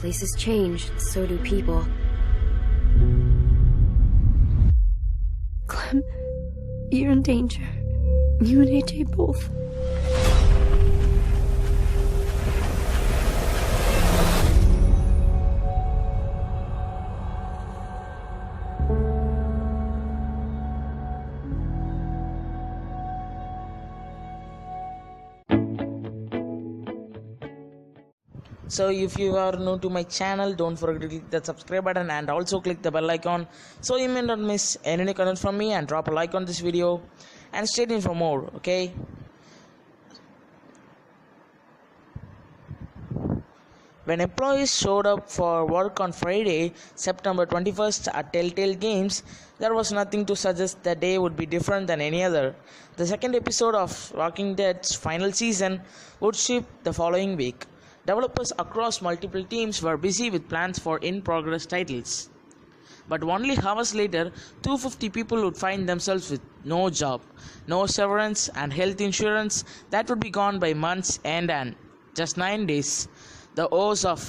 Places change, so do people. Clem, you're in danger. You and AJ both. So if you are new to my channel, don't forget to click the subscribe button and also click the bell icon so you may not miss any new content from me, and drop a like on this video and stay tuned for more. Okay, when employees showed up for work on Friday, September 21st at Telltale Games, there was nothing to suggest the day would be different than any other. The second episode of Walking Dead's final season would ship the following week. Developers across multiple teams were busy with plans for in-progress titles. But only hours later, 250 people would find themselves with no job, no severance, and health insurance that would be gone by month's end and just 9 days. The woes of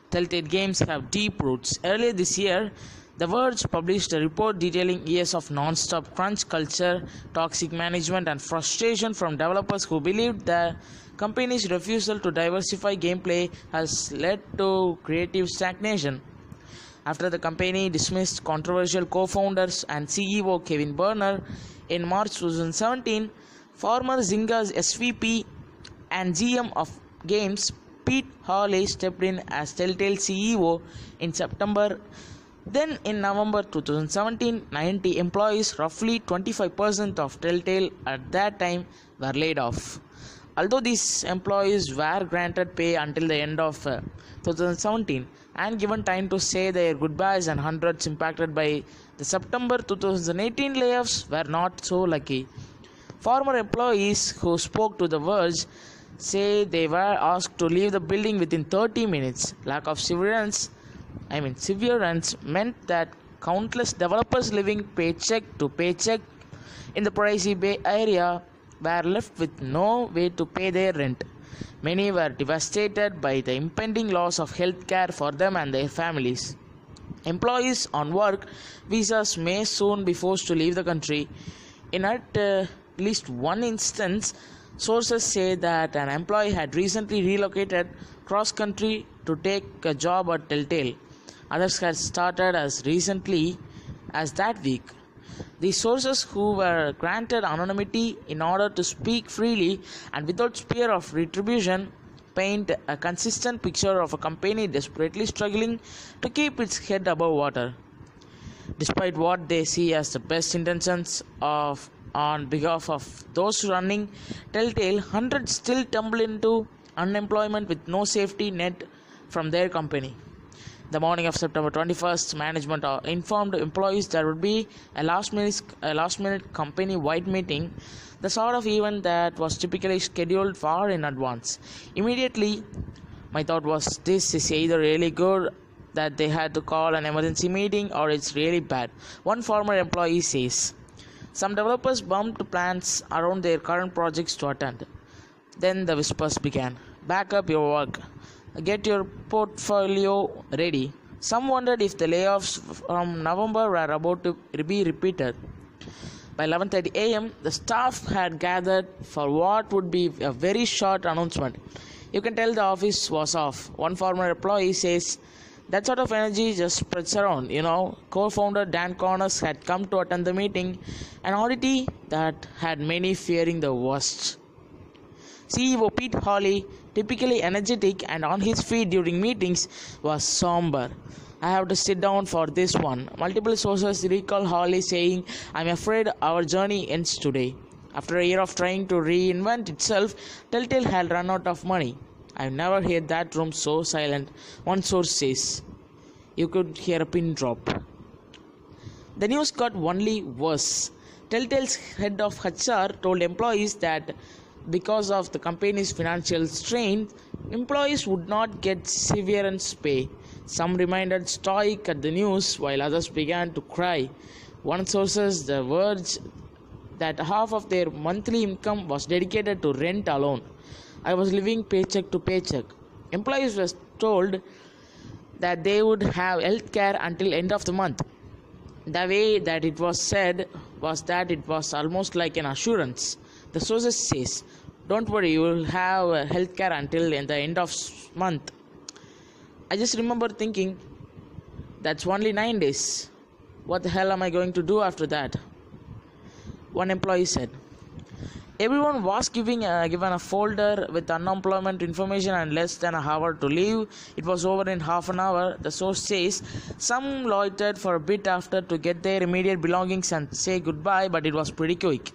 Telltale Games have deep roots. Earlier this year, The Verge published a report detailing years of non-stop crunch culture, toxic management, and frustration from developers who believed the company's refusal to diversify gameplay has led to creative stagnation. After the company dismissed controversial co-founders and CEO Kevin Berner in March 2017, former Zynga's SVP and GM of games Pete Hawley stepped in as Telltale CEO in September. Then in November 2017, 90 employees, roughly 25% of Telltale at that time, were laid off. Although these employees were granted pay until the end of 2017 and given time to say their goodbyes, and hundreds impacted by the September 2018 layoffs were not so lucky. Former employees who spoke to The Verge say they were asked to leave the building within 30 minutes. Lack of severance meant that countless developers living paycheck to paycheck in the pricey Bay Area were left with no way to pay their rent. Many were devastated by the impending loss of health care for them and their families. Employees on work visas may soon be forced to leave the country. In at least one instance, sources say that an employee had recently relocated cross-country to take a job at Telltale. Others had started as recently as that week. These sources, who were granted anonymity in order to speak freely and without fear of retribution, paint a consistent picture of a company desperately struggling to keep its head above water. Despite what they see as the best intentions on behalf of those running Telltale, hundreds still tumble into unemployment with no safety net from their company. The morning of September 21st, management informed employees there would be a last-minute company-wide meeting, the sort of event that was typically scheduled far in advance. Immediately, my thought was, this is either really good that they had to call an emergency meeting, or it's really bad. One former employee says, some developers bumped plans around their current projects to attend. Then the whispers began. Back up your work. Get your portfolio ready. Some wondered if the layoffs from November were about to be repeated. By 11:30 a.m., the staff had gathered for what would be a very short announcement. You can tell the office was off. One former employee says, that sort of energy just spreads around. Co-founder Dan Connors had come to attend the meeting, an oddity that had many fearing the worst. CEO Pete Hawley, typically energetic and on his feet during meetings, was somber. I have to sit down for this one. Multiple sources recall Hawley saying, I'm afraid our journey ends today. After a year of trying to reinvent itself, Telltale had run out of money. I've never heard that room so silent, one source says. You could hear a pin drop. The news got only worse. Telltale's head of HR told employees that because of the company's financial strain, employees would not get severance pay. Some remained stoic at the news, while others began to cry. One sources The Verge that half of their monthly income was dedicated to rent alone. I was living paycheck to paycheck. Employees were told that they would have health care until end of the month. The way that it was said was that it was almost like an assurance. The sources says, "Don't worry, you will have health care until the end of month." I just remember thinking, that's only 9 days. What the hell am I going to do after that? One employee said. Everyone was given a folder with unemployment information and less than an hour to leave. It was over in half an hour. The source says some loitered for a bit after to get their immediate belongings and say goodbye, but it was pretty quick.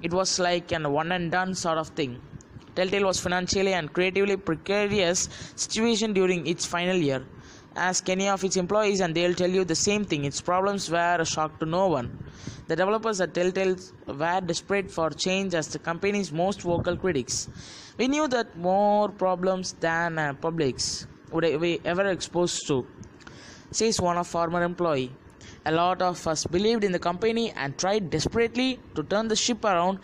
It was like an one and done sort of thing. Telltale was financially and creatively precarious situation during its final year. Ask any of its employees and they'll tell you the same thing. Its problems were a shock to no one. The developers at Telltale were desperate for change as the company's most vocal critics. We knew that more problems than publics would we ever exposed to, says one of former employee. A lot of us believed in the company and tried desperately to turn the ship around,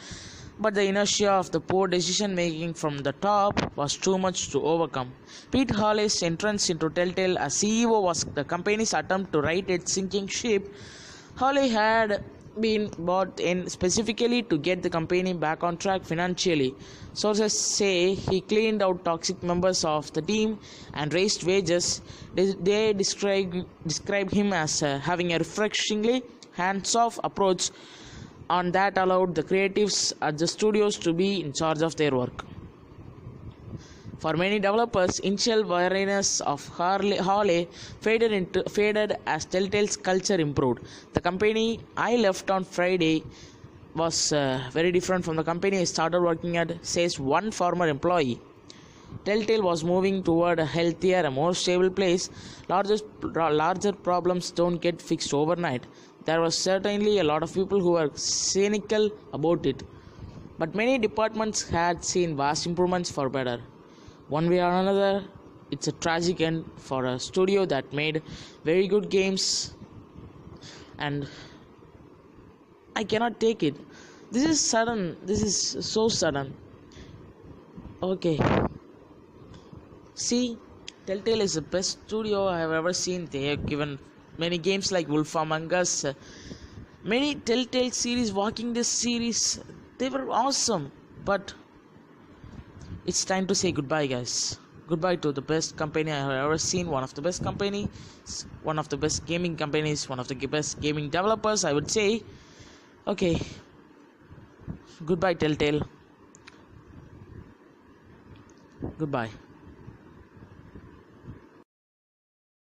but the inertia of the poor decision making from the top was too much to overcome. Pete Hawley's entrance into Telltale as CEO was the company's attempt to right its sinking ship. Hawley had been brought in specifically to get the company back on track financially. Sources say he cleaned out toxic members of the team and raised wages. They described him as having a refreshingly hands-off approach on that allowed the creatives at the studios to be in charge of their work. For many developers, initial wariness of Hawley faded as Telltale's culture improved. The company I left on Friday was very different from the company I started working at, says one former employee. Telltale was moving toward a healthier and more stable place. Larger problems don't get fixed overnight. There was certainly a lot of people who were cynical about it, but many departments had seen vast improvements for better. One way or another, it's a tragic end for a studio that made very good games, and I cannot take it. This is sudden. This is so sudden. Okay. See, Telltale is the best studio I have ever seen. They have given many games like Wolf Among Us, many Telltale series, Walking Dead series. They were awesome, but it's time to say goodbye, guys. Goodbye to the best company I have ever seen, one of the best companies, one of the best gaming companies, one of the best gaming developers, I would say. Okay, goodbye Telltale. Goodbye.